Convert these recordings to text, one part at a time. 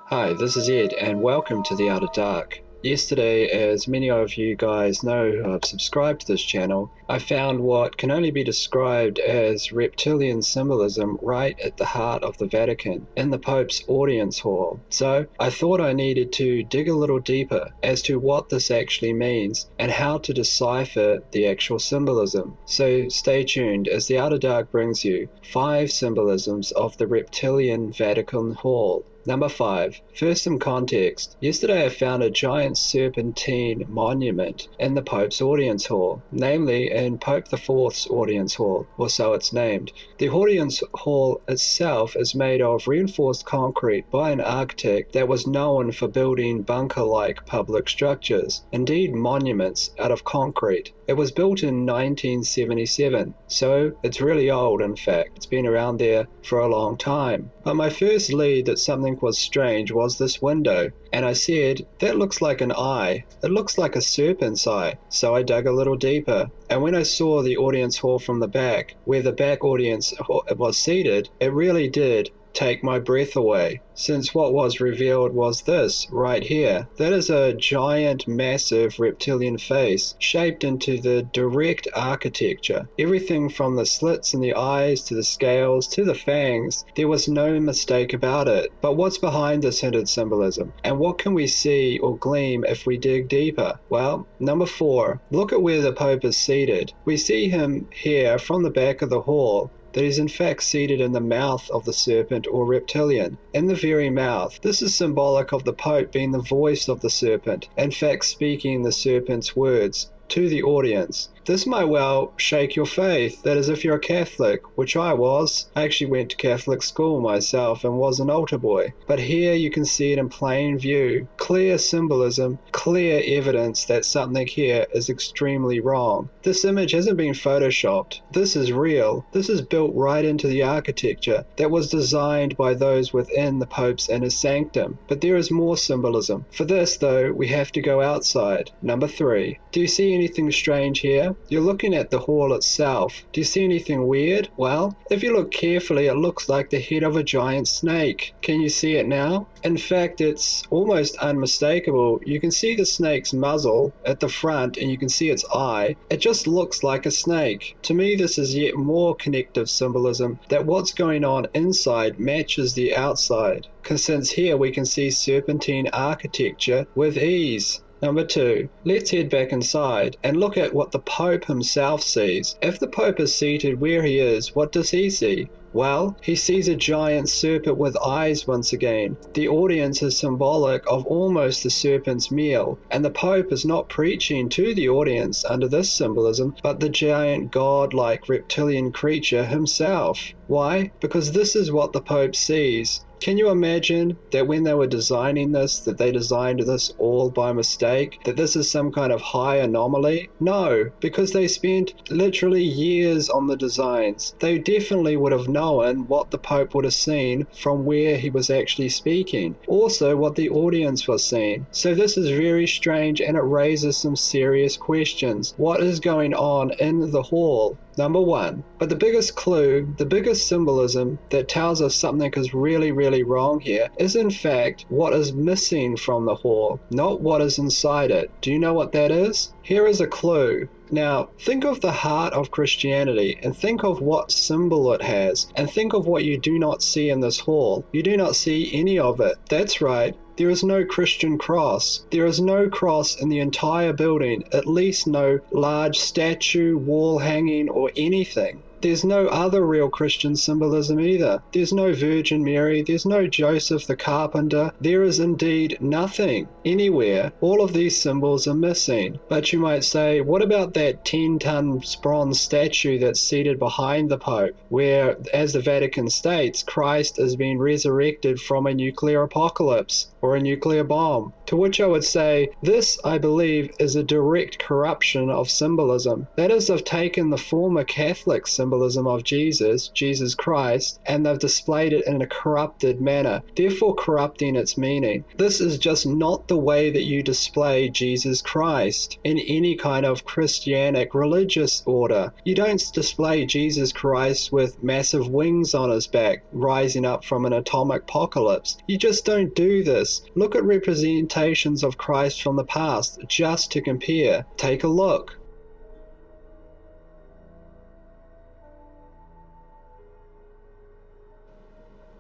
Hi, this is Ed, and welcome to The Outer Dark. Yesterday, as many of you guys know who have subscribed to this channel, I found what can only be described as reptilian symbolism right at the heart of the Vatican, in the Pope's audience hall. So, I thought I needed to dig a little deeper as to what this actually means and how to decipher the actual symbolism. So, stay tuned as The Outer Dark brings you 5 symbolisms of the reptilian Vatican hall. Number 5. First, some context. Yesterday I found a giant serpentine monument in the Pope's audience hall, namely in Pope IV's audience hall, or so it's named. The audience hall itself is made of reinforced concrete by an architect that was known for building bunker-like public structures, indeed monuments, out of concrete. It was built in 1977, so it's really old. In fact. It's been around there for a long time. But my first lead that something was strange was this window, and I said, that looks like an eye. It looks like a serpent's eye. So I dug a little deeper, and when I saw the audience hall from the back, where the back audience was seated, it really did take my breath away, since what was revealed was this right here. That is a giant, massive reptilian face shaped into the direct architecture. Everything from the slits in the eyes to the scales to the fangs, there was no mistake about it. But what's behind this hinted symbolism, and what can we see or glean if we dig deeper? Well, number 4, look at where the Pope is seated. We see him here from the back of the hall, that is in fact seated in the mouth of the serpent or reptilian, in the very mouth. This is symbolic of the Pope being the voice of the serpent, in fact speaking the serpent's words to the audience. This might well shake your faith, that is if you're a Catholic, which I was. I actually went to Catholic school myself and was an altar boy. But here you can see it in plain view. Clear symbolism, clear evidence that something here is extremely wrong. This image hasn't been photoshopped. This is real. This is built right into the architecture that was designed by those within the Pope's inner sanctum. But there is more symbolism. For this, though, we have to go outside. Number 3. Do you see anything strange here? You're looking at the hall itself. Do you see anything weird? Well, if you look carefully, it looks like the head of a giant snake. Can you see it now? In fact, it's almost unmistakable. You can see the snake's muzzle at the front and you can see its eye. It just looks like a snake. To me, this is yet more connective symbolism that what's going on inside matches the outside. Because since here we can see serpentine architecture with ease. Number 2, let's head back inside and look at what the Pope himself sees. If the Pope is seated where he is, what does he see? Well, he sees a giant serpent with eyes once again. The audience is symbolic of almost the serpent's meal, and the Pope is not preaching to the audience under this symbolism, but the giant god-like reptilian creature himself. Why? Because this is what the Pope sees. Can you imagine that when they were designing this, that they designed this all by mistake? That this is some kind of high anomaly? No, because they spent literally years on the designs. They definitely would have known what the Pope would have seen from where he was actually speaking. Also, what the audience was seeing. So this is very strange and it raises some serious questions. What is going on in the hall? Number 1. But the biggest clue, the biggest symbolism that tells us something is really wrong here is in fact what is missing from the hall, not what is inside it. Do you know what that is? Here is a clue. Now, think of the heart of Christianity and think of what symbol it has, and think of what you do not see in this hall. You do not see any of it. That's right. There is no Christian cross. There is no cross in the entire building, at least no large statue, wall hanging, or anything. There's no other real Christian symbolism either. There's no Virgin Mary, there's no Joseph the carpenter. There is indeed nothing anywhere. All of these symbols are missing. But you might say, what about that 10-ton bronze statue that's seated behind the Pope, where, as the Vatican states, Christ is being resurrected from a nuclear apocalypse? or a nuclear bomb. To which I would say, this, I believe, is a direct corruption of symbolism. That is, they've taken the former Catholic symbolism of Jesus Christ, and they've displayed it in a corrupted manner, therefore corrupting its meaning. This is just not the way that you display Jesus Christ in any kind of Christianic religious order. You don't display Jesus Christ with massive wings on his back, rising up from an atomic apocalypse. You just don't do this. Look at representations of Christ from the past, just to compare. Take a look.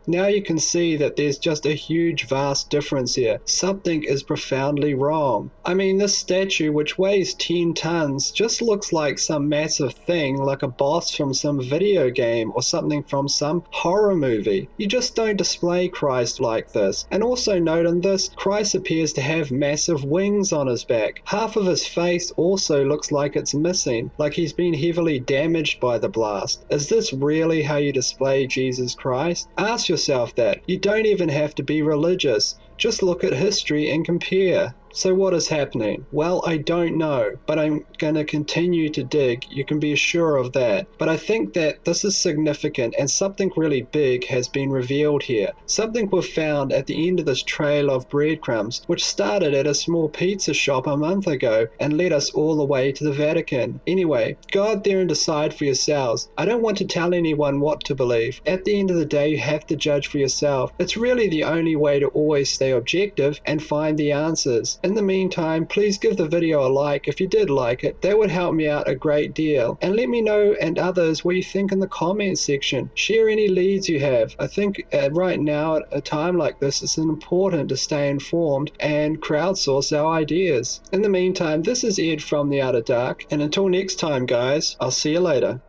Now you can see that there's just a huge, vast difference here. Something is profoundly wrong. I mean, this statue, which weighs 10 tons, just looks like some massive thing, like a boss from some video game or something from some horror movie. You just don't display Christ like this. And also note on this, Christ appears to have massive wings on his back. Half of his face also looks like it's missing, like he's been heavily damaged by the blast. Is this really how you display Jesus Christ? Ask yourself that. You don't even have to be religious. Just look at history and compare. So what is happening? Well, I don't know, but I'm going to continue to dig. You can be sure of that. But I think that this is significant, and something really big has been revealed here. Something we've found at the end of this trail of breadcrumbs, which started at a small pizza shop a month ago and led us all the way to the Vatican. Anyway, go out there and decide for yourselves. I don't want to tell anyone what to believe. At the end of the day, you have to judge for yourself. It's really the only way to always stay objective and find the answers. In the meantime, please give the video a like if you did like it. That would help me out a great deal. And let me know, and others, what you think in the comments section. Share any leads you have. I think right now, at a time like this, it's important to stay informed and crowdsource our ideas. In the meantime, this is Ed from the Outer Dark, and until next time, guys, I'll see you later.